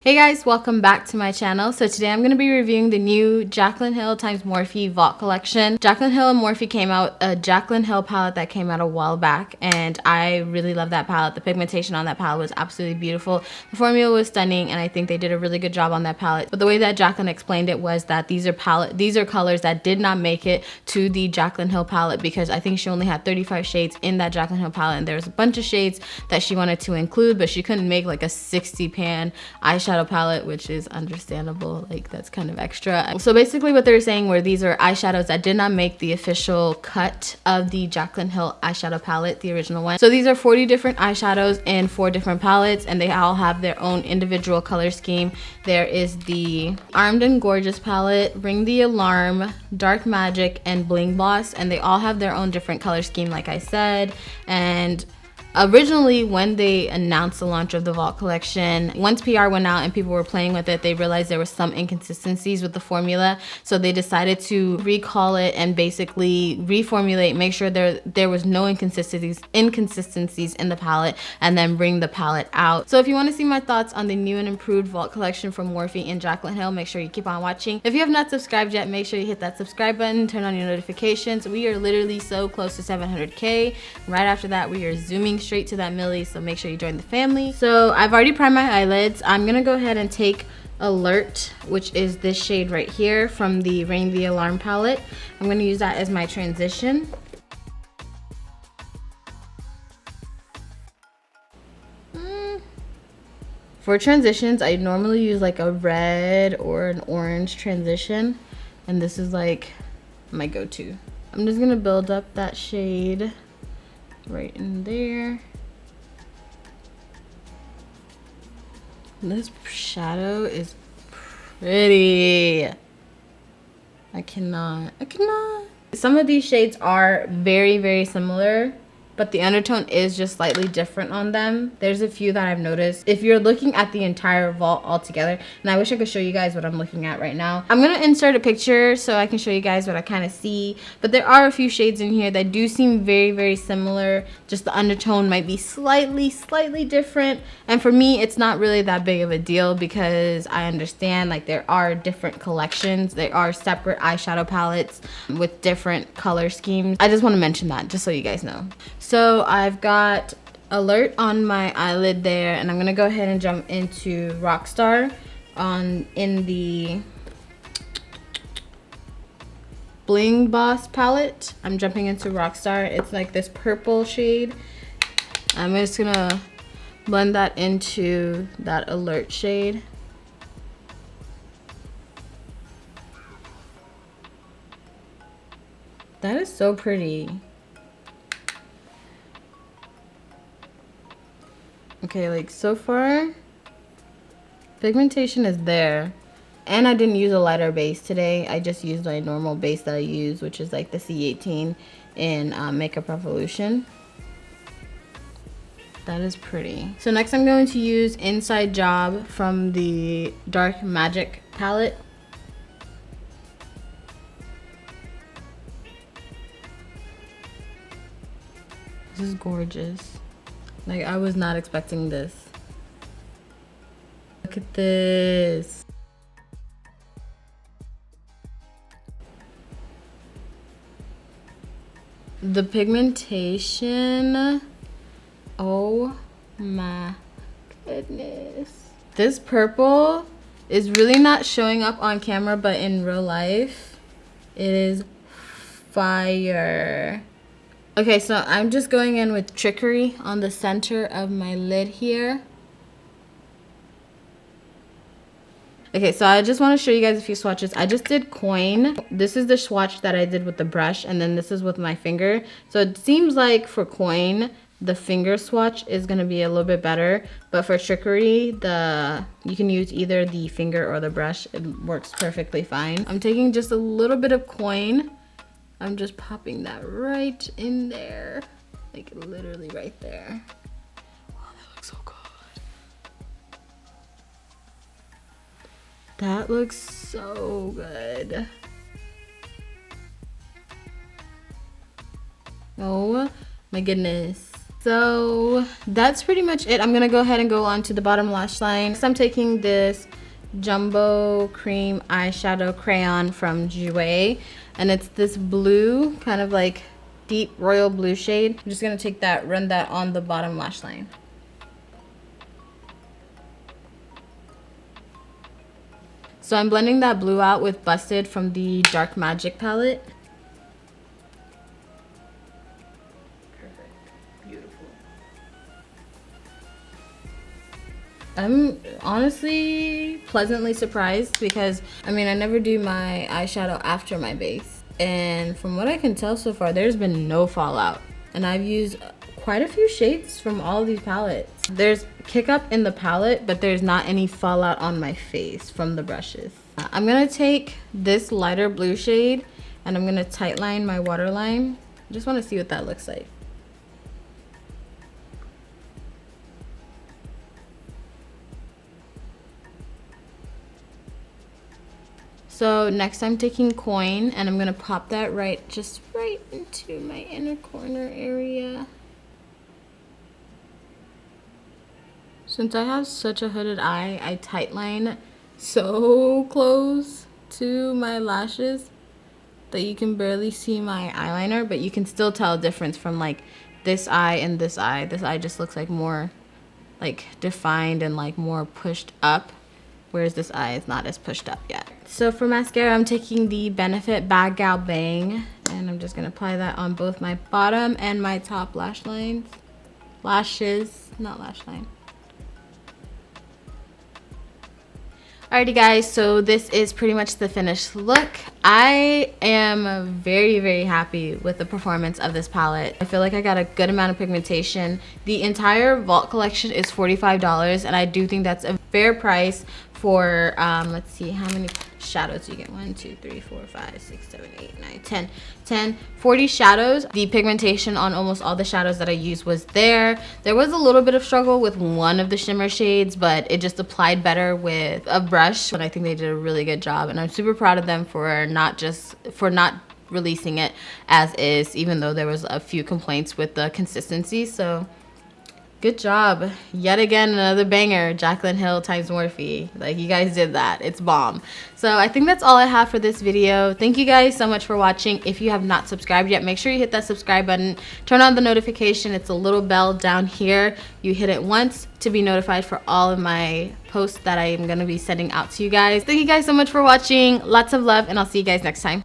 Hey guys, welcome back to my channel. So today I'm going to be reviewing the new Jaclyn Hill x Morphe Vault collection. Jaclyn Hill and Morphe came out a Jaclyn Hill palette that came out a while back, and I really love that palette. The pigmentation on that palette was absolutely beautiful. The formula was stunning, and I think they did a really good job on that palette. But the way that Jaclyn explained it was that these are colors that did not make it to the Jaclyn Hill palette, because I think she only had 35 shades in that Jaclyn Hill palette, and there's a bunch of shades that she wanted to include, but she couldn't make like a 60 pan eyeshadow palette, which is understandable. Like, that's kind of extra. So basically what they're saying were these are eyeshadows that did not make the official cut of the Jaclyn Hill eyeshadow palette, the original one. So these are 40 different eyeshadows in 4 different palettes, and they all have their own individual color scheme. There is the Armed and Gorgeous palette, Ring the Alarm, Dark Magic, and Bling Boss, and they all have their own different color scheme, like I said. And originally, when they announced the launch of the Vault collection, once PR went out and people were playing with it, they realized there were some inconsistencies with the formula. So they decided to recall it and basically reformulate, make sure there was no inconsistencies in the palette, and then bring the palette out. So if you want to see my thoughts on the new and improved Vault collection from Morphe and Jaclyn Hill, make sure you keep on watching. If you have not subscribed yet, make sure you hit that subscribe button, turn on your notifications. We are literally so close to 700K. Right after that, we are zooming straight to that milli, so make sure you join the family. So I've already primed my eyelids. I'm gonna go ahead and take Alert, which is this shade right here from the Ring the Alarm palette. I'm gonna use that as my transition. For transitions, I normally use like a red or an orange transition, and this is like my go-to. I'm just gonna build up that shade right in there. This shadow is pretty. I cannot. Some of these shades are very, very similar, but the undertone is just slightly different on them. There's a few that I've noticed. If you're looking at the entire Vault altogether, and I wish I could show you guys what I'm looking at right now. I'm gonna insert a picture so I can show you guys what I kind of see, but there are a few shades in here that do seem very, very similar. Just the undertone might be slightly different. And for me, it's not really that big of a deal, because I understand like there are different collections. There are separate eyeshadow palettes with different color schemes. I just want to mention that just so you guys know. So I've got Alert on my eyelid there, and I'm gonna go ahead and jump into Rockstar in the Bling Boss palette. I'm jumping into Rockstar. It's like this purple shade. I'm just gonna blend that into that Alert shade. That is so pretty. Okay, like so far, pigmentation is there. And I didn't use a lighter base today. I just used my normal base that I use, which is like the C18 in Makeup Revolution. That is pretty. So next I'm going to use Inside Job from the Dark Magic palette. This is gorgeous. Like, I was not expecting this. Look at this. The pigmentation. Oh my goodness. This purple is really not showing up on camera, but in real life, it is fire. Okay, so I'm just going in with Trickery on the center of my lid here. Okay, so I just want to show you guys a few swatches. I just did Coin. This is the swatch that I did with the brush, and then this is with my finger. So it seems like for Coin, the finger swatch is going to be a little bit better. But for Trickery, you can use either the finger or the brush. It works perfectly fine. I'm taking just a little bit of Coin. I'm just popping that right in there. Like, literally right there. Oh, that looks so good. That looks so good. Oh my goodness. So that's pretty much it. I'm gonna go ahead and go on to the bottom lash line. So I'm taking this Jumbo Cream Eyeshadow Crayon from Jouer, and it's this blue, kind of like deep royal blue shade. I'm just gonna take that, run that on the bottom lash line. So I'm blending that blue out with Busted from the Dark Magic palette. Perfect. Beautiful. I'm honestly pleasantly surprised because, I mean, I never do my eyeshadow after my base. And from what I can tell so far, there's been no fallout. And I've used quite a few shades from all of these palettes. There's kick up in the palette, but there's not any fallout on my face from the brushes. I'm gonna take this lighter blue shade and I'm gonna tightline my waterline. I just wanna see what that looks like. So next I'm taking Coin and I'm gonna pop that just right into my inner corner area. Since I have such a hooded eye, I tightline so close to my lashes that you can barely see my eyeliner, but you can still tell a difference from like this eye and this eye. This eye just looks like more like defined and like more pushed up, whereas this eye is not as pushed up yet. So for mascara, I'm taking the Benefit Badgal Bang, and I'm just gonna apply that on both my bottom and my top lash lines. Lashes, not lash line. Alrighty guys, so this is pretty much the finished look. I am very, very happy with the performance of this palette. I feel like I got a good amount of pigmentation. The entire Vault collection is $45, and I do think that's a fair price for, let's see, how many shadows do you get? 1, 2, 3, 4, 5, 6, 7, 8, 9, 10, 40 shadows. The pigmentation on almost all the shadows that I used was there. There was a little bit of struggle with one of the shimmer shades, but it just applied better with a brush, and I think they did a really good job, and I'm super proud of them for not releasing it as is, even though there was a few complaints with the consistency. So good job. Yet again, another banger. Jaclyn Hill times Morphe. Like, you guys did that. It's bomb. So I think that's all I have for this video. Thank you guys so much for watching. If you have not subscribed yet, make sure you hit that subscribe button. Turn on the notification. It's a little bell down here. You hit it once to be notified for all of my posts that I am going to be sending out to you guys. Thank you guys so much for watching. Lots of love, and I'll see you guys next time.